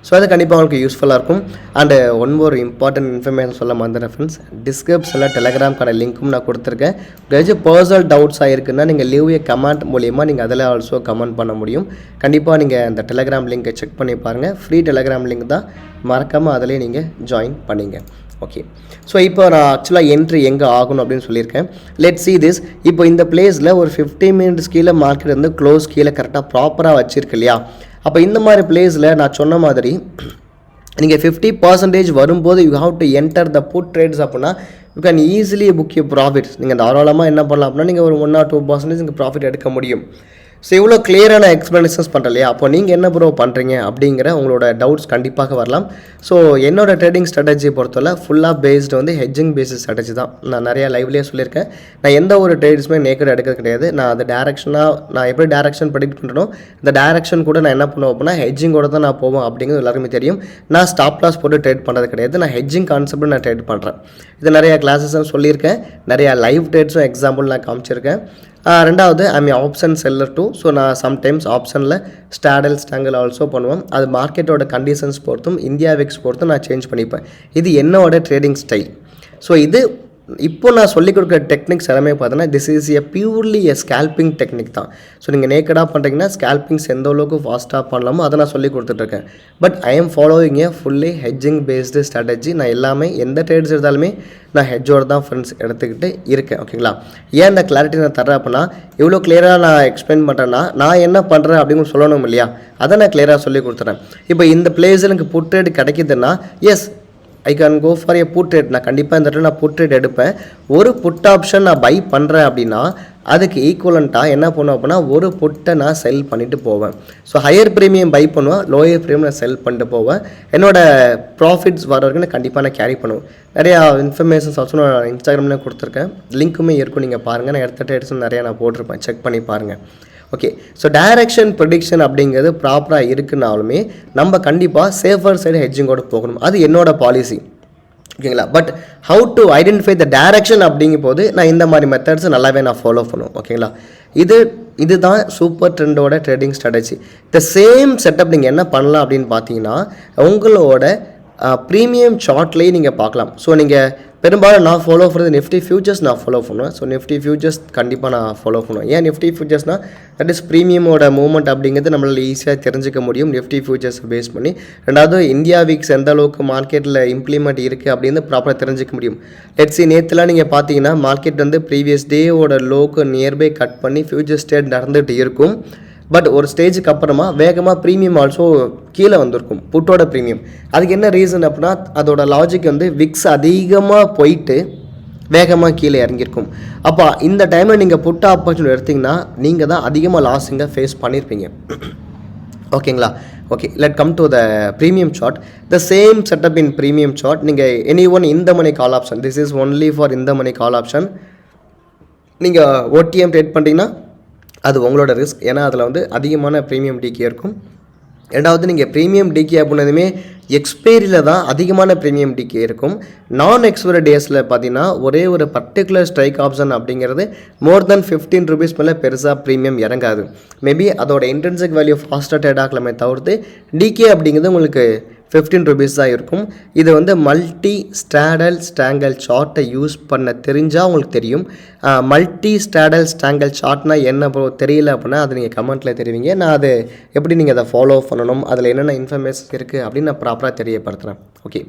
ஸோ அது கண்டிப்பாக உங்களுக்கு யூஸ்ஃபுல்லாக இருக்கும். And one more important information சொல்ல மறந்துடுறேன் ஃப்ரெண்ட்ஸ். டிஸ்கிரிப்ஷனில் டெலகிராம்க்கான லிங்க்கும் நான் கொடுத்துருக்கேன். ஏதாச்சும் பர்சனல் டவுட்ஸ் ஆகிருக்குன்னா நீங்கள் லீவ் ஏ கமெண்ட் மூலியமாக நீங்கள் அதில் ஆல்சோ கமெண்ட் பண்ண முடியும். கண்டிப்பாக நீங்கள் அந்த டெலகிராம் லிங்கை செக் பண்ணி பாருங்கள். ஃப்ரீ டெலகிராம் லிங்க் தான், மறக்காமல் அதிலே நீங்கள் ஜாயின் பண்ணிங்க. ஓகே. ஸோ இப்போ நான் ஆக்சுவலாக என்ட்ரி எங்கே ஆகணும் அப்படின்னு சொல்லியிருக்கேன். Let see this. இப்போ இந்த பிளேஸில் ஒரு 15 மினிட்ஸ் கீழே மார்க்கெட் வந்து க்ளோஸ் கீழே கரெக்டாக ப்ராப்பராக வச்சுருக்கு இல்லையா? அப்போ இந்த மாதிரி பிளேஸில் நான் சொன்ன மாதிரி நீங்கள் 50% வரும்போது you have to enter the put trades அப்படின்னா you can easily book you profits. நீங்கள் தாராளமாக என்ன பண்ணலாம் அப்படின்னா நீங்கள் ஒரு 1 or 2% நீங்கள் ப்ராஃபிட் எடுக்க முடியும். ஸோ இவ்வளோ கிளியரான எக்ஸ்ப்ளனேஷன்ஸ் பண்ணுறேன் இல்லையா? அப்போ நீங்கள் என்ன ப்ரோ பண்ணுறீங்க அப்படிங்கிற உங்களோட டவுட்ஸ் கண்டிப்பாக வரலாம். ஸோ என்னோட ட்ரேடிங் ஸ்ட்ராட்டஜியை பொறுத்தவரை ஃபுல்லாக பேஸ்டு வந்து ஹெட்ஜிங் பேசிஸ் ஸ்ட்ராட்டஜி தான். நான் நிறையா லைவ்லேயே சொல்லியிருக்கேன். நான் எந்த ஒரு ட்ரேட்ஸுமே நேக்கட் எடுக்கிறது கிடையாது. நான் அது நான் எப்படி டேரக்ஷன் ப்ரெடிக்ட் பண்ணுறனோ இந்த டேரக்ஷன் கூட நான் என்ன பண்ணுவேன் அப்படின்னா ஹெட்ஜிங்கோட தான் நான் போவேன் அப்படிங்கிறது எல்லாருக்குமே தெரியும். நான் ஸ்டாப் லாஸ் போட்டு ட்ரேட் பண்ணுறது கிடையாது. நான் ஹெட்ஜிங் கான்செப்ட் நான் ட்ரேட் பண்ணுறேன். இது நிறையா கிளாஸஸும் சொல்லியிருக்கேன். நிறையா லைவ் ட்ரேட்ஸும் எக்ஸாம்பிள் நான் காமிச்சிருக்கேன். ரெண்டாவது ஐ மீன் ஆப்ஷன் செல்லர் டூ. ஸோ நான் சம்டைம்ஸ் ஆப்ஷனில் ஸ்டாடல் ஸ்டாங்கல் ஆல்சோ பண்ணுவேன். அது மார்க்கெட்டோட கண்டிஷன்ஸ் பொறுத்தும் இந்தியா விக்ஸ் பொறுத்தும் நான் சேஞ்ச் பண்ணிப்பேன். இது என்னோட ட்ரேடிங் ஸ்டைல். ஸோ இது இப்போ நான் சொல்லிக் கொடுக்குற டெக்னிக்ஸ் எல்லாமே பார்த்தீங்கன்னா this is a purely a scalping technique தான். ஸோ நீங்கள் நேக்கடாக பண்ணுறீங்கன்னா ஸ்கேல்பிங்ஸ் எந்த அளவுக்கு ஃபாஸ்ட்டாக பண்ணலாமோ அதை நான் சொல்லி கொடுத்துட்ருக்கேன். But I am following A fully hedging based strategy. நான் எல்லாமே எந்த ட்ரேட்ஸ் எடுத்தாலுமே நான் ஹெட்ஜோடு தான் ஃப்ரெண்ட்ஸ் எடுத்துக்கிட்டு இருக்கேன். ஓகேங்களா? ஏன் இந்த கிளாரிட்டி நான் தரேன் அப்படின்னா இவ்வளோ கிளியராக நான் எக்ஸ்பிளைன் பண்ணுறேன்னா நான் என்ன பண்ணுறேன் அப்படின்னு சொல்லணும் இல்லையா? அதை நான் கிளியராக சொல்லி கொடுத்துறேன். இப்போ இந்த பிளேஸில் எனக்கு புட் ட்ரேட் கிடைக்குதுன்னா yes I can go for a put trade. நான் கண்டிப்பாக இந்த இடத்துல நான் புட் ட்ரேட் எடுப்பேன். ஒரு புட் ஆப்ஷன் நான் பை பண்ணுறேன் அப்படின்னா அதுக்கு ஈக்குவலண்ட்டாக என்ன பண்ணுவேன் அப்படின்னா ஒரு புட்டை நான் செல் பண்ணிவிட்டு போவேன். ஸோ ஹையர் ப்ரீமியம் பை பண்ணுவேன், லோயர் ப்ரீமியம் நான் செல் பண்ணிட்டு போவேன். என்னோடய ப்ராஃபிட்ஸ் வர வரைக்கும் நான் கண்டிப்பாக நான் கேரி பண்ணுவேன். நிறையா இன்ஃபர்மேஷன்ஸ் ஆல்சோ நான் இன்ஸ்டாகிராமில் கொடுத்துருக்கேன். லிங்க்குமே இருக்கும், நீங்கள் பாருங்கள். நான் எடுத்த ட்ரேட்ஸும் நிறையா நான் போட்டிருப்பேன், செக் பண்ணி பாருங்கள். ஓகே. ஸோ டைரக்ஷன் ப்ரெடிக்ஷன் அப்படிங்கிறது ப்ராப்பராக இருக்குனாலுமே நம்ம கண்டிப்பாக சேஃபர் சைடு ஹெட்ஜிங்கோடு போகணும். அது என்னோட பாலிசி. ஓகேங்களா? But how to identify the direction அப்படிங்கும் போது நான் இந்த மாதிரி மெத்தட்ஸ் நல்லாவே நான் ஃபாலோ பண்ணுவேன். ஓகேங்களா? இதுதான் சூப்பர் ட்ரெண்டோட trading strategy. The same setup நீங்கள் என்ன பண்ணலாம் அப்படின்னு பார்த்தீங்கன்னா உங்களோட ப்ரீமியம் சார்ட்லேயே நீங்கள் பார்க்கலாம். ஸோ நீங்கள் பெரும்பாலும் நான் ஃபாலோ பண்ணுறது நிஃப்டி ஃபியூச்சர்ஸ் நான் ஃபாலோ பண்ணுவேன். ஸோ நிஃப்டி ஃபியூச்சர்ஸ் கண்டிப்பாக நான் ஃபாலோ பண்ணுவேன். ஏன் நிஃப்டி ஃபியூச்சர்ஸ்னால் தட் இஸ் ப்ரீமியமோட மூவ்மெண்ட் அப்படிங்கிறது நம்மளால் ஈஸியாக தெரிஞ்சிக்க முடியும் நிஃப்டி ஃபியூச்சர்ஸை பேஸ் பண்ணி. ரெண்டாவது இந்தியா வீக்ஸ் எந்த அளவுக்கு மார்க்கெட்டில் இம்ப்ளிமெண்ட் இருக்குது அப்படின்னு ப்ராப்பராக தெரிஞ்சிக்க முடியும். லெட்ஸி நேற்றுலாம் நீங்கள் பார்த்தீங்கன்னா மார்க்கெட் வந்து ப்ரீவியஸ் டேவோட லோக்கு நியர்பை கட் பண்ணி ஃபியூச்சர் ஸ்டேட் நடந்துகிட்டு இருக்கும். பட் ஒரு ஸ்டேஜுக்கு அப்புறமா வேகமாக ப்ரீமியம் ஆல்சோ கீழே வந்திருக்கும், புட்டோட ப்ரீமியம். அதுக்கு என்ன ரீசன் அப்படின்னா அதோட லாஜிக் வந்து விக்ஸ் அதிகமாக போயிட்டு வேகமாக கீழே இறங்கியிருக்கும். அப்போ இந்த டைமில் நீங்கள் புட் ஆப்பர்ச்சுனிட்டி எடுத்திங்கன்னா நீங்கள் தான் அதிகமாக லாஸிங்க ஃபேஸ் பண்ணியிருப்பீங்க. ஓகேங்களா? Okay, let come to the premium chart. The same setup in premium chart. நீங்கள் எனி ஒன் இந்த money call option, this is only for இந்த மணி கால் ஆப்ஷன். நீங்கள் ஓடிஎம் ட்ரேட் பண்ணிட்டீங்கன்னா அது உங்களோட ரிஸ்க். ஏன்னா அதில் வந்து அதிகமான ப்ரீமியம் டிகே இருக்கும். ரெண்டாவது நீங்கள் ப்ரீமியம் டிகே அப்படின்னதுமே எக்ஸ்பைரியில் தான் அதிகமான ப்ரீமியம் டிகே இருக்கும். நான் எக்ஸ்பைரி டேஸில் பார்த்தீங்கன்னா ஒரே ஒரு பர்டிகுலர் ஸ்ட்ரைக் ஆப்ஷன் அப்படிங்கிறது மோர் தென் 15 rupees மேலே பெருசாக ப்ரீமியம் இறங்காது. மேபி அதோட இன்ட்ரின்சிக் வேல்யூ ஃபாஸ்ட்டாக ட்ரேட் ஆகலாமே தவிர்த்து டிகே அப்படிங்கிறது உங்களுக்கு 15 rupees தான் இருக்கும். இது வந்து மல்டி ஸ்டாடல் ஸ்டாங்கல் சார்ட்டை யூஸ் பண்ண தெரிஞ்சால் உங்களுக்கு தெரியும். மல்டி ஸ்டாடல் ஸ்டாங்கல் சார்ட்னா என்ன தெரியல அப்படின்னா அது நீங்கள் கமெண்ட்டில் தெரிவிங்க. நான் அது எப்படி நீங்கள் அதை ஃபாலோ பண்ணணும், அதில் என்னென்ன இன்ஃபர்மேஷன் இருக்குது அப்படின்னு நான் ப்ராப்பராக தெரியப்படுத்துகிறேன். ஓகே,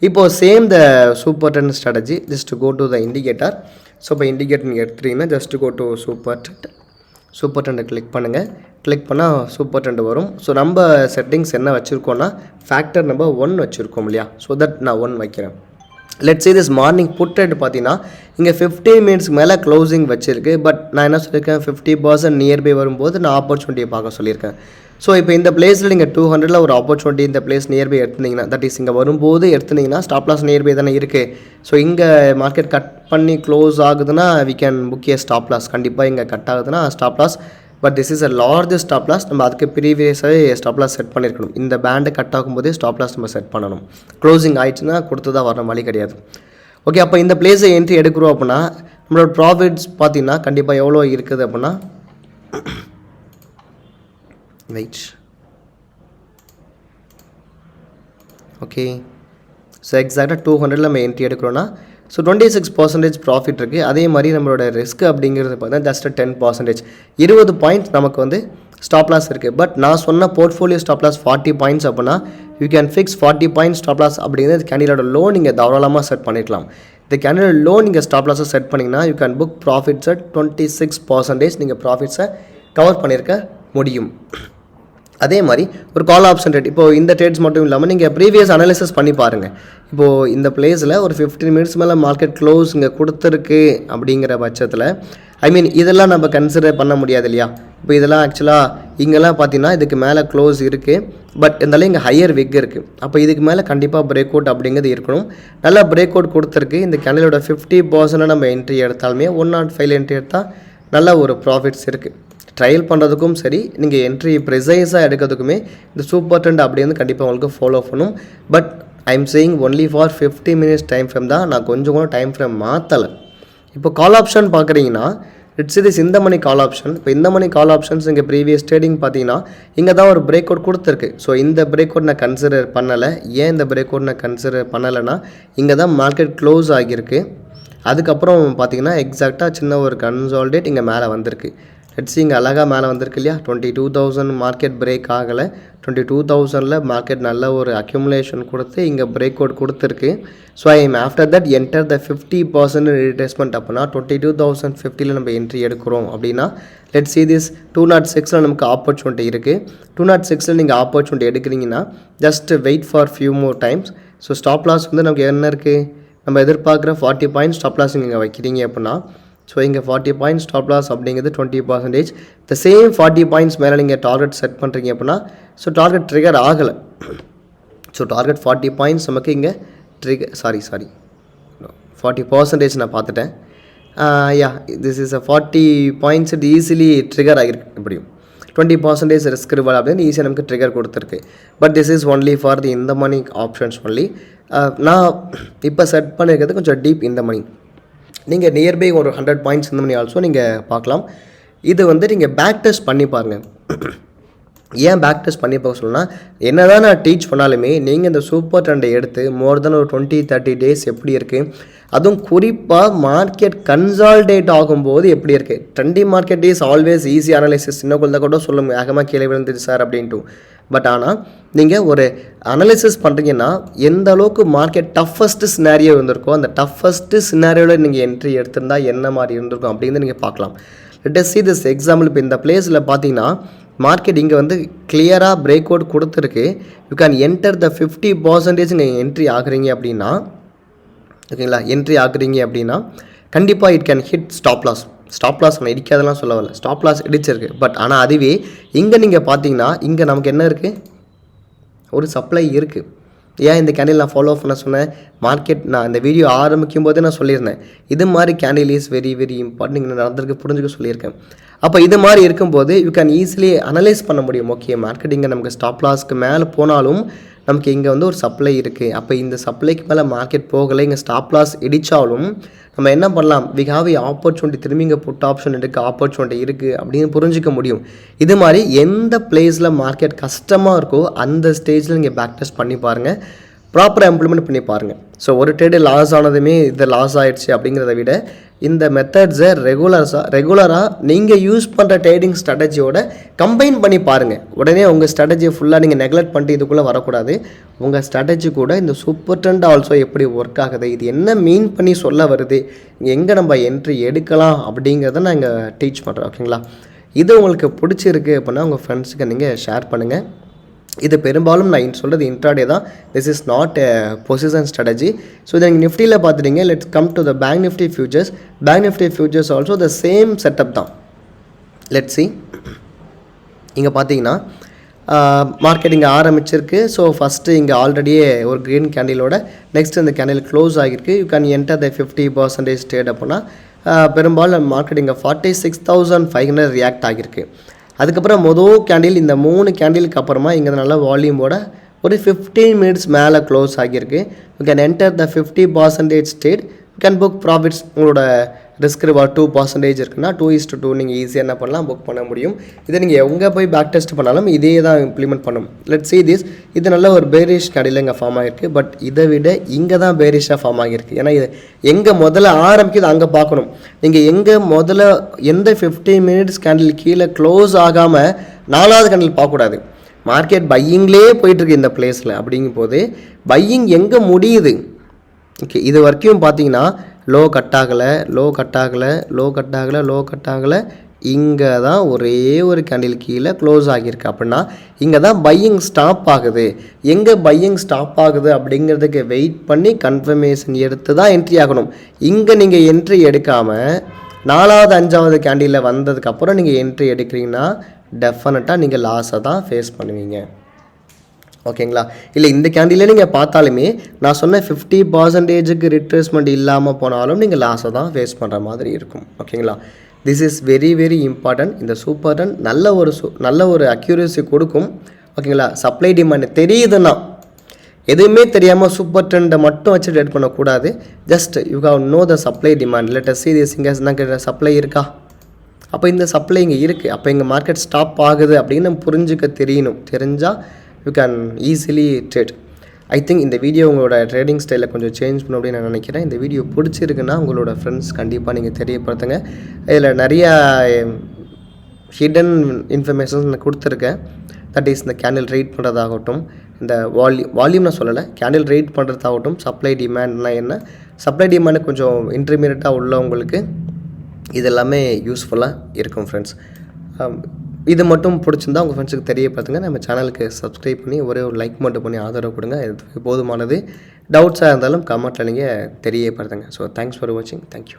இப்போது same the super trend strategy. Just go to the indicator. So இப்போ இண்டிகேட்டர் நீங்கள் எடுத்துட்டீங்கன்னா ஜஸ்ட் கோ டு சூப்பர் ட்ரெண்டை கிளிக் பண்ணுங்கள். கிளிக் பண்ணால் சூப்பர் ட்ரெண்ட் வரும். ஸோ நம்ம செட்டிங்ஸ் என்ன வச்சுருக்கோன்னா ஃபேக்டர் நம்பர் 1 வச்சுருக்கோம் இல்லையா? ஸோ தட் நான் 1 வைக்கிறேன். Let's say this morning put trade பார்த்தீங்கன்னா இங்கே 15 minutes மேலே க்ளோசிங் வச்சுருக்கு. பட் நான் என்ன சொல்லியிருக்கேன், 50% நியர்பை வரும்போது நான் ஆப்பர்ச்சுனிட்டியை பார்க்க சொல்லியிருக்கேன். ஸோ இப்போ இந்த பிளேஸில் நீங்கள் 200ல் ஒரு ஆப்பர்ச்சுனிட்டி இந்த பிளேஸ் நியர்பை எடுத்துனீங்கன்னா, தட் இஸ் இங்கே வரும்போது எடுத்துனீங்கன்னா ஸ்டாப் லாஸ் நியர்பை தானே இருக்குது. ஸோ இங்கே மார்க்கெட் கட் பண்ணி க்ளோஸ் ஆகுதுன்னா we can book a stop loss. கண்டிப்பாக இங்கே கட் ஆகுதுன்னா stop loss. But this is a large stop loss. நம்ம அதுக்கு ப்ரீவியஸாகவே ஸ்டாப் லாஸ் செட் பண்ணியிருக்கணும். இந்த பேண்டு கட் ஆகும்போதே ஸ்டாப் லாஸ் நம்ம செட் பண்ணணும். க்ளோசிங் ஆயிடுச்சுன்னா கொடுத்து தான் வர வழி கிடையாது. ஓகே, அப்போ இந்த பிளேஸை என்ட்ரி எடுக்கிறோம் அப்படின்னா நம்மளோட ப்ராஃபிட்ஸ் பார்த்தீங்கன்னா கண்டிப்பாக எவ்வளோ இருக்குது அப்படின்னா வெயிட். ஓகே, ஸோ எக்ஸாக்டாக 200ல் நம்ம என்ட்ரி எடுக்கிறோன்னா ஸோ 26% ப்ராஃபிட் இருக்குது. அதே மாதிரி நம்மளோட ரிஸ்க் அப்படிங்கிறது பார்த்தீங்கன்னா ஜஸ்ட் 10%, 20 பாயிண்ட்ஸ் நமக்கு வந்து ஸ்டாப் லாஸ் இருக்குது. பட் நான் சொன்ன போர்ட்ஃபோலியோ ஸ்டாப் லாஸ் 40 பாயிண்ட்ஸ் அப்படின்னா you can fix 40 point stop loss அப்படிங்கிறது கேண்டிலோட லோ நீங்கள் தாராளமாக செட் பண்ணிக்கலாம். இந்த கேண்டிலோட லோ நீங்கள் ஸ்டாப் லாஸை செட் பண்ணிங்கன்னா யூ கேன் புக் ப்ராஃபிட்ஸை 26% நீங்கள் ப்ராஃபிட்ஸை கவர் பண்ணியிருக்க முடியும். அதே மாதிரி ஒரு கால் ஆப்ஷன் ட்ரேட், இப்போது இந்த ட்ரேட்ஸ் மட்டும் இல்லாமல் நீங்கள் ப்ரீவியஸ் அனாலிசிஸ் பண்ணி பாருங்கள். இப்போது இந்த பிளேஸில் ஒரு 15 மினிட்ஸ் மேலே மார்க்கெட் க்ளோஸ் இங்கே கொடுத்துருக்கு அப்படிங்கிற பட்சத்தில் இதெல்லாம் நம்ம கன்சிடர் பண்ண முடியாது இல்லையா. இப்போ இதெல்லாம் ஆக்சுவலாக இங்கெல்லாம் பார்த்தீங்கன்னா இதுக்கு மேலே க்ளோஸ் இருக்குது, பட் இருந்தாலும் இங்கே ஹையர் விக் இருக்குது. அப்போ இதுக்கு மேலே கண்டிப்பாக பிரேக் அவுட் அப்படிங்கிறது இருக்கணும். நல்லா பிரேக் அவுட் கொடுத்துருக்கு. இந்த கேண்டிலோட 50% நம்ம என்ட்ரி எடுத்தாலுமே 105 என்ட்ரி எடுத்தால் நல்ல ஒரு ப்ராஃபிட்ஸ் இருக்குது. ட்ரையல் பண்ணுறதுக்கும் சரி, நீங்கள் என்ட்ரி ப்ரிசைஸாக எடுக்கிறதுக்குமே இந்த சூப்பர் ட்ரெண்ட் அப்படின்னு கண்டிப்பாக உங்களுக்கு ஃபாலோ பண்ணும். But I am saying only for 50 minutes time frame தான். நான் கொஞ்சம் கூட டைம் ஃப்ரேம் மாற்றலை. இப்போ கால் ஆப்ஷன் பார்க்குறீங்கன்னா இட்ஸ் இது இந்த மணி கால் ஆப்ஷன். இப்போ இந்த மணி கால் ஆப்ஷன்ஸ் இங்கே ப்ரீவியஸ் ட்ரேடிங் பார்த்தீங்கன்னா இங்கே தான் ஒரு பிரேக் அவுட் கொடுத்துருக்கு. ஸோ இந்த பிரேக் அவுட் நான் கன்சிடர் பண்ணலை. ஏன் இந்த பிரேக் அவுட் நான் கன்சிடர் பண்ணலைன்னா இங்கே தான் மார்க்கெட் க்ளோஸ் ஆகியிருக்கு. அதுக்கப்புறம் பார்த்தீங்கன்னா எக்ஸாக்டாக சின்ன ஒரு கன்சால்டேட் இங்கே மேலே வந்திருக்கு. லெட்ஸ் இங்கே அழகாக மேலே வந்திருக்கு இல்லையா. 22,000 மார்க்கெட் பிரேக் ஆகலை. 22,000ல் மார்க்கெட் நல்ல ஒரு அக்யூமுலேஷன் கொடுத்து இங்கே பிரேக் அவுட் கொடுத்துருக்கு. So I am after that enter the 50% retracement. அப்படின்னா 22,050ல் நம்ம என்ட்ரி எடுக்கிறோம் அப்படின்னா லெட்ஸ் see this 206ல் நமக்கு ஆப்பர்ச்சுனிட்டி இருக்குது. 206ல் நீங்கள் ஆப்பர்ச்சுனிட்டி எடுக்கிறீங்கன்னா just wait for few more times. So stop loss வந்து நமக்கு என்ன இருக்குது, நம்ம எதிர்பார்க்குற 40 பாயிண்ட் ஸ்டாப் லாஸ் நீங்கள் வைக்கிறீங்க அப்படின்னா ஸோ இங்கே 40 பாயிண்ட் ஸ்டாப் லாஸ் அப்படிங்கிறது 20%. த சேம் 40 பாயிண்ட்ஸ் மேலே நீங்கள் டார்கெட் செட் பண்ணுறீங்க அப்படின்னா ஸோ டார்கெட் ட்ரிகர் ஆகலை. ஸோ டார்கெட் 40 பாயிண்ட்ஸ் நமக்கு இங்கே ட்ரிகர் 40% நான் பார்த்துட்டேன். This is 40 points it easily trigger ஆகிருக்கு. எப்படியும் 20% ரிஸ்க் ரிவார்ட் அப்படின்னு ஈஸியாக நமக்கு ட்ரிகர் கொடுத்துருக்கு. But this is only for the இந்த மணி ஆப்ஷன்ஸ் ஒன்லி. நான் இப்போ செட் பண்ணியிருக்கிறது கொஞ்சம் டீப் இந்த மணி. நீங்கள் நியர்பை ஒரு 100 பாயிண்ட்ஸ் இந்த மணி ஆல்சோ நீங்கள் பார்க்கலாம். இது வந்து நீங்கள் பேக் டெஸ்ட் பண்ணி பாருங்கள். ஏன் பேக் டெஸ்ட் பண்ணி பார்க்க சொல்லணும்னா, என்ன தான் நான் டீச் பண்ணாலுமே நீங்கள் இந்த சூப்பர் ட்ரெண்டை எடுத்து மோர் தென் ஒரு 20-30 டேஸ் எப்படி இருக்குது, அதுவும் குறிப்பாக மார்க்கெட் கன்சால்டேட் ஆகும்போது எப்படி இருக்குது. Trending market is always easy analysis. சின்ன குழந்தை கூட சொல்ல வேகமாக கீழே விழுந்துச்சு சார் அப்படின்ட்டு. பட் ஆனால் நீங்கள் ஒரு அனலிசிஸ் பண்ணுறீங்கன்னா எந்த அளவுக்கு மார்க்கெட் டஃபஸ்ட்டு சினாரியோ இருந்திருக்கோ அந்த டஃபஸ்ட்டு சினாரியோவில் நீங்கள் என்ட்ரி எடுத்திருந்தால் என்ன மாதிரி இருந்திருக்கும் அப்படின்னு நீங்கள் பார்க்கலாம். Let us see this example. இப்போ இந்த பிளேஸில் பார்த்தீங்கன்னா மார்க்கெட் இங்கே வந்து கிளியராக பிரேக் அவுட் கொடுத்துருக்கு. யூ கேன் என்டர் த 50% நீங்கள் என்ட்ரி ஆகுறீங்க அப்படின்னா, ஓகேங்களா, என்ட்ரி ஆகுறீங்க அப்படின்னா கண்டிப்பாக it can hit stop loss. Stop loss நான் இடிக்காதெல்லாம் சொல்ல வரல, ஸ்டாப் லாஸ் இடிச்சிருக்கு. பட் ஆனால் அதுவே இங்கே நீங்கள் பார்த்தீங்கன்னா இங்கே நமக்கு என்ன இருக்குது, ஒரு சப்ளை இருக்குது. ஏன் இந்த கேண்டில் நான் ஃபாலோ பண்ண சொன்னேன், மார்க்கெட் நான் இந்த வீடியோ ஆரம்பிக்கும் போதே நான் சொல்லியிருந்தேன் இது மாதிரி candle is very very important. நீங்கள் நடந்திருக்கு புரிஞ்சுக்க சொல்லியிருக்கேன். அப்போ இது மாதிரி இருக்கும்போது யூ கேன் ஈஸிலி அனலைஸ் பண்ண முடியும். ஓகே, மார்க்கெட் இங்கே நமக்கு ஸ்டாப் லாஸ்க்கு மேலே போனாலும் நமக்கு இங்கே வந்து ஒரு சப்ளை இருக்குது. அப்போ இந்த சப்ளைக்கு மேலே மார்க்கெட் போகலை, இங்கே ஸ்டாப் லாஸ் இடித்தாலும் நம்ம என்ன பண்ணலாம், வி ஹாவ் ஏ ஆப்பர்ச்சுனிட்டி, திரும்பி இங்கே புட் ஆப்ஷன் இருக்குது, ஆப்பர்ச்சுனிட்டி இருக்குது அப்படின்னு புரிஞ்சிக்க முடியும். இது மாதிரி எந்த பிளேஸில் மார்க்கெட் கஷ்டமாக இருக்கோ அந்த ஸ்டேஜில் நீங்கள் பேக் டெஸ்ட் பண்ணி பாருங்கள், ப்ராப்பராக இம்ப்ளிமெண்ட் பண்ணி பாருங்கள். ஸோ ஒரு ட்ரேடு லாஸ் ஆனதுமே இது லாஸ் ஆகிடுச்சு அப்படிங்கிறத விட இந்த மெத்தட்ஸை ரெகுலராக நீங்கள் யூஸ் பண்ணுற ட்ரேடிங் ஸ்ட்ராட்டஜியோட கம்பைன் பண்ணி பாருங்கள். உடனே உங்கள் ஸ்ட்ராட்டஜியை ஃபுல்லாக நீங்கள் நெக்லெக்ட் பண்ணிட்டு இதுக்குள்ளே வரக்கூடாது. உங்கள் ஸ்ட்ராட்டஜி கூட இந்த சூப்பர் ட்ரெண்ட் ஆல்சோ எப்படி ஒர்க் ஆகுது, இது என்ன மீன் பண்ணி சொல்ல வருது, எங்கே நம்ம என்ட்ரி எடுக்கலாம் அப்படிங்கிறத நான் இங்கே டீச் பண்ணுறேன். ஓகேங்களா, இது உங்களுக்கு பிடிச்சிருக்கு அப்படின்னா உங்கள் ஃப்ரெண்ட்ஸுக்கு நீங்கள் ஷேர் பண்ணுங்கள். இது பெரும்பாலும் நான் சொல்கிறது இன்ட்ராடே தான். This is not a position strategy. So இதை நீங்கள் நிஃப்டியில் பார்த்துட்டீங்க. Let's come to the bank Nifty features. Bank Nifty features also the same setup தான். லெட்ஸ் see இங்கே பார்த்தீங்கன்னா மார்க்கெட் இங்கே ஆரம்பிச்சிருக்கு. ஸோ ஃபஸ்ட்டு இங்கே ஆல்ரெடியே ஒரு க்ரீன் கேண்டிலோட நெக்ஸ்ட் இந்த கேண்டில் க்ளோஸ் ஆகிருக்கு. You can enter the 50% trade அப்படின்னா பெரும்பாலும் மார்க்கெட் இங்கே 46,500 ரியாக்ட் ஆகிருக்கு. அதுக்கப்புறம் மொதல் கேண்டில் இந்த 3 கேண்டிலுக்கு அப்புறமா இங்கே நல்ல வால்யூமோட ஒரு 15 மினிட்ஸ் மேலே க்ளோஸ் ஆகியிருக்கு. You can enter the 50% state. You can book profits. உங்களோட ரிஸ்க் ரிவார்ட் 2% இருக்குன்னா 2:2 நீங்கள் ஈஸியாக என்ன பண்ணலாம், புக் பண்ண முடியும். இதை நீங்கள் எங்கே போய் பேக் டெஸ்ட் பண்ணாலும் இதே தான் இம்ப்ளிமெண்ட் பண்ணும். Let's see this. இது நல்ல ஒரு பேரிஷ் கேண்டில் இங்கே ஃபார்ம் ஆகிருக்கு. பட் இதை விட இங்கே தான் பேரிஷாக ஃபார்ம் ஆகிருக்கு. ஏன்னா இது எங்கே முதல்ல ஆரம்பிக்குது அங்கே பார்க்கணும். நீங்கள் எங்கே முதல்ல எந்த 15 மினிட்ஸ் கேண்டில் கீழே க்ளோஸ் ஆகாமல் 4வது கேண்டில் பார்க்கக்கூடாது. மார்க்கெட் பையிங்லேயே போயிட்டுருக்கு இந்த பிளேஸில். அப்படிங்கும் போது பையிங் எங்கே முடியுது? ஓகே, இது வரைக்கும் பார்த்தீங்கன்னா லோ கட் ஆகலை, லோ கட் ஆகலை, லோ கட் ஆகலை, லோ கட் ஆகலை. இங்கே தான் ஒரே ஒரு கேண்டில் கீழே க்ளோஸ் ஆகியிருக்கு. அப்படின்னா இங்கே தான் பையிங் ஸ்டாப் ஆகுது. எங்கே பையிங் ஸ்டாப் ஆகுது அப்படிங்கிறதுக்கு வெயிட் பண்ணி கன்ஃபர்மேஷன் எடுத்து தான் என்ட்ரி ஆகணும். இங்கே நீங்கள் என்ட்ரி எடுக்காமல் 4வது 5வது கேண்டிலில் வந்ததுக்கப்புறம் நீங்கள் என்ட்ரி எடுக்கிறீங்கன்னா டெஃபினட்டாக நீங்கள் லாஸை தான் ஃபேஸ் பண்ணுவீங்க. ஓகேங்களா? இல்லை இந்த கேண்டிலே நீங்கள் பார்த்தாலுமே நான் சொன்ன 50% ரிட்ரேஸ்மெண்ட் இல்லாமல் போனாலும் நீங்கள் லாஸை தான் ஃபேஸ் பண்ணுற மாதிரி இருக்கும். ஓகேங்களா? This is very very important. இந்த சூப்பர் ட்ரெண்ட் நல்ல ஒரு அக்யூரேசி கொடுக்கும். ஓகேங்களா? சப்ளை டிமாண்ட் தெரியுதுன்னா, எதுவுமே தெரியாமல் சூப்பர் ட்ரெண்டை மட்டும் வச்சு ட்ரேட் பண்ணக்கூடாது. Just you have know the supply demand. Let us see this இங்கே சப்ளை இருக்கா? அப்போ இந்த சப்ளை இங்கே இருக்குது, அப்போ இங்கே மார்க்கெட் ஸ்டாப் ஆகுது அப்படின்னு நம்ம புரிஞ்சுக்க தெரியணும். தெரிஞ்சால் you can easily trade. I think இந்த வீடியோ உங்களோட ட்ரேடிங் ஸ்டைலை கொஞ்சம் சேஞ்ச் பண்ணணும் அப்படின்னு நான் நினைக்கிறேன். இந்த வீடியோ பிடிச்சிருக்குன்னா உங்களோட ஃப்ரெண்ட்ஸ் கண்டிப்பாக நீங்கள் தெரியப்படுத்துங்க. இதில் நிறையா ஹிடன் இன்ஃபர்மேஷன்ஸ் நான் கொடுத்துருக்கேன். தட் இஸ் இந்த கேண்டில் ரீட் பண்ணுறதாகட்டும், இந்த வால்யூம் நான் சொல்லலை, கேண்டில் ரீட் பண்ணுறதாகட்டும், சப்ளை டிமாண்ட்னா என்ன, சப்ளை டிமாண்டு கொஞ்சம் இன்டர்மீடியட்டாக உள்ளவங்களுக்கு இது எல்லாமே யூஸ்ஃபுல்லாக இருக்கும் ஃப்ரெண்ட்ஸ். இது மட்டும் பிடிச்சிருந்தா உங்கள் ஃப்ரெண்ட்ஸுக்கு தெரியப்படுத்துங்க. நம்ம சேனலுக்கு சப்ஸ்கிரைப் பண்ணி ஒரே ஒரு லைக் மட்டும் பண்ணி ஆதரவு கொடுங்க. இது போதுமானது. டவுட்ஸாக இருந்தாலும் கமெண்ட்டில் நீங்கள் தெரியப்படுத்துங்க. ஸோ தேங்க்ஸ் ஃபார் வாட்சிங். தேங்க்யூ.